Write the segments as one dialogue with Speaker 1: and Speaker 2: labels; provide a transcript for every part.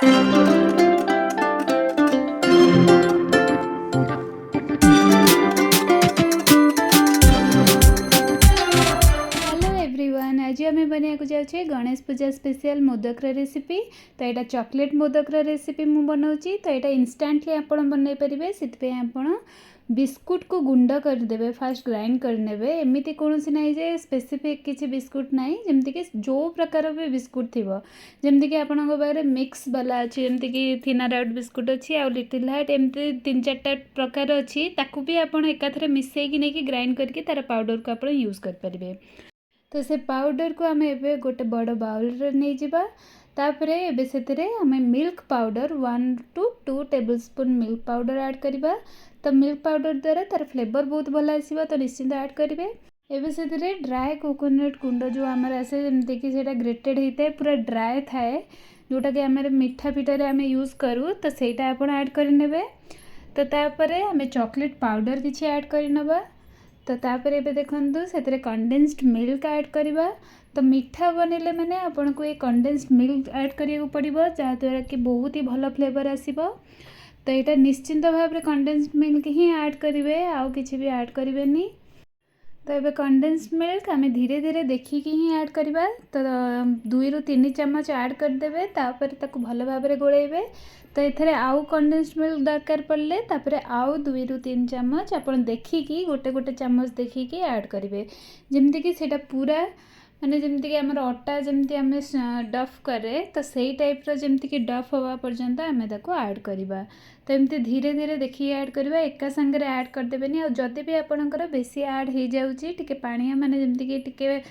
Speaker 1: आज आम बनाया जाऊे गणेश पूजा स्पेशल मोदकर रेसिपी। तो यहाँ चॉकलेट मोदकर रेसिपी मु बनाऊँगी। तो यहाँ इंस्टांटली आप बनई पारे से आप बिस्कुट को गुंड करदे, फास्ट ग्राइंड करने। एमती कौन ना जे स्पेसिफिक किसी बिस्कुट ना, जमीक जो प्रकार भी बिस्कुट थी जमीक आपण पाखे मिक्स वाला अच्छी, जमीक थिनर आउट बिस्कुट अच्छी आ लिटिल हार्ट, एमती 3-4टा प्रकार अच्छी। ताकू भी आप एकाथरे मिसेकी नहीं ग्राइंड करके तार पाउडर को आप यूज करें। तो से पाउडर को आम एवं गोटे बड़ बाउल नहीं जावा। तापरे एबे सेतरे आमे milk powder 1 to 2 tablespoon milk powder add करवा। तो मिल्क पाउडर द्वारा तार फ्लेवर बहुत भल आसो, तो निश्चिंत ऐड करेंगे। एबे सेतरे ड्राई कोकोनट गुंड जो आमर आसे, जमती कि सेटा ग्रेटेड होता है, पूरा ड्राई थाए, जोटा कि आम मिठा पिठारे आम यूज करूँ। तो सहीटा आप ऐड करने। तो तापरे आमे चॉकलेट पाउडर किसी ऐड करनवा। तो तापर एबे देखंतु सेतरे कंडेन्स्ड मिल्क ऐड करवा। तो मीठा बनइले माने आपन को ये कंडेन्स्ड मिल्क ऐड करिया को पड़िबो, जहाँद्वारा कि बहुत ही भल फ्लेवर आसीबो। तो यहाँ निश्चिंत भाव में कंडेन्स्ड मिल्क ही ऐड करेंगे, आउ किसी भी ऐड करेंगे। तो ये कंडेन्स्ड मिल्क आम धीरे धीरे देखिकी ही ऐड करवा। तो 2 ରୁ 3 चम्मच ऐड करदे, तापर ताको भल भाव में गोलेबे। तो ये आउ कंडेन्स्ड मिल्क दरकार पड़े तापर आउ 2 ରୁ 3 चम्मच आप देखिकी गोटे गोटे चम्मच देखिकी ऐड करेंगे। जमती कि सेटा पूरा माने जमती कि आमर अटा जमती आम डफ करे, तो सही टाइप्र जमती कि डफ हवा पर्यंत आम ताको ऐड करवा। तो एमती धीरे धीरे देखिए ऐड करवा, एका संगे ऐड करदेवेनि। और जदि भी आपणकर बेसी ऐड हो जाऊँगी टिके पानिया, माने जमती कि टिके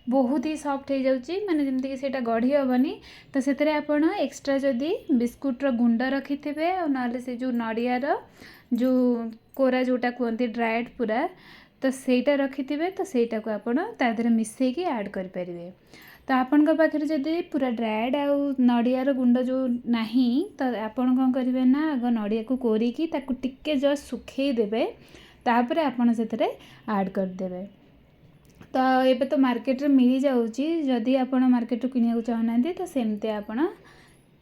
Speaker 1: बहुत ही सॉफ्ट हो जाऊँगी, माने जमती कि सेटा गढ़ी हेनी। तो से आपड़ एक्सट्रा जदि बिस्कुट्र गुंड रखि थे, ना से जो नड़ियार जो कोरा जोटा कहते ड्राइड पूरा, तो सहीटा रखि थे, तो सहीटा को आपण तादेह मिसेकी ऐड करें। तो आपण पाखे जदि पूरा ड्राइड आ नड़ियार गुंड जो नाही, तो आपण कौन करेंगे ना, आग नड़िया को कोरिकी ताकू टिके जस्ट सुखई देबे, तापर आपण से ऐड करदे। तो ये तो मार्केट रे मिल जाऊँगी, जदि आपण मार्केट किनिया चाहना तो सेमती आपण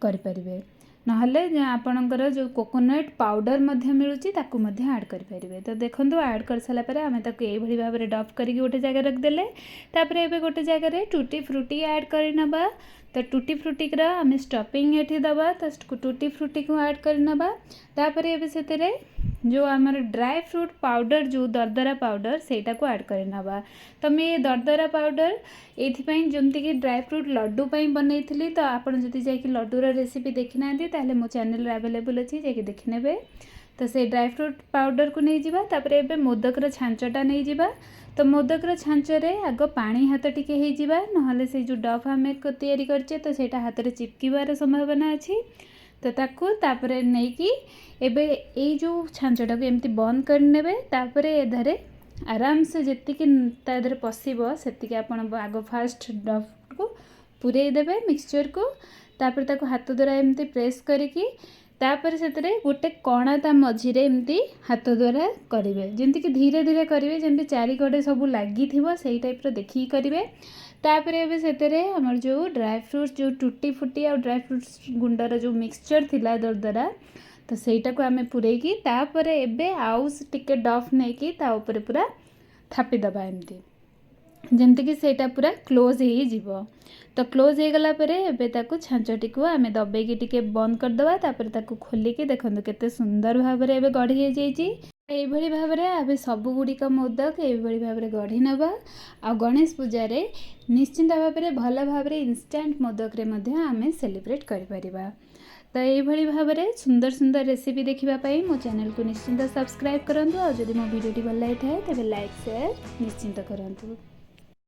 Speaker 1: करें। नहले आपणकर जो कोकोनट पाउडर मिलूँ ताकू ऐड करें। तो देखो ऐड कर सारापर आम ये भाव में डफ करके गोटे जगह रखदेले। तापर एबे गोटे जगह टूटी फ्रूटी ऐड करनबा। तो टूटी फ्रूटी आम स्टफिंग ये दबा, तो टूटी फ्रूटी को ऐड करनबा। तापर एबे सेतरे जो आमर ड्राई फ्रूट पाउडर जो दरदरा पाउडर सेटा को ऐड करनबा। तो मैं ये दरदरा पाउडर ये जमती कि ड्राई फ्रूट लड्डू बनई थी। तो आपड़ जदि जाकि लड्डूर रेसिपी देखी ना ताहले मो चैनल अवेलेबल अच्छी, जाकि देखी नेबे। तो से ड्राई फ्रूट पाउडर को नहीं जावा। तापर एबे मोदकर छांचटा नहीं जावा। तो मोदकर छांचरे आग पानी हाथ टिके हो जावा, नहले से जो डफ आम तैयारी करछे तो सेटा हाथ में चिपकिबार संभावना अच्छी। तो ताकू तापरे नहीं कि एबे ए जो छांचटा को एमती बंद करने। तापर एधारे आराम से जी तादर पशिबो सेतिके आपण आग फास्ट डफ को पूरे देबे मिक्सचर को। तापर ताको हाथ द्वारा एमती प्रेस करिकी, तापर से गोटे कणा ता मझिरे एमती हाथ द्वारा करेंगे, जमती कि धीरे धीरे करेंगे, जमती चारिकड़े सब लगी से टाइप्र देखिए करेंगे। तापर एबे सेतरे हमर जो ड्राई फ्रूट्स जो टूटी फुटी और ड्राई फ्रूट्स गुंडर जो मिक्सचर थिला दरदरा, तो सहीटा को आम पूरेकी तापर एबे आउ टिके डफ नहीं कि ता ऊपर पूरा थापी दबा एमती, जमती कि सेटा पूरा क्लोज हो जीवो। तो क्लोज हो गला परे एबे ताकू छांचटी को आम दबेकी टिके बंद करदबा। तापर ताकू खोलिकी देखंतु केते सुंदर भाव में एबे गढ़ी हो जाइए। यही भाव में आम सबुगुड़िक मोदक यही भाव में गढ़ी नवा। आ गणेश पूजा रे निश्चिंत भाव में भल भाव में इंस्टांट मोदक रे मध्य आम सेलिब्रेट करिपरिबा। तो यही भाव में सुंदर सुंदर रेसिपी देखापी मो चैनल को निश्चिंत सब्सक्राइब करूँ। और जदि मो वीडियो भल लगी था तेज लाइक शेयर निश्चिंत करूँ।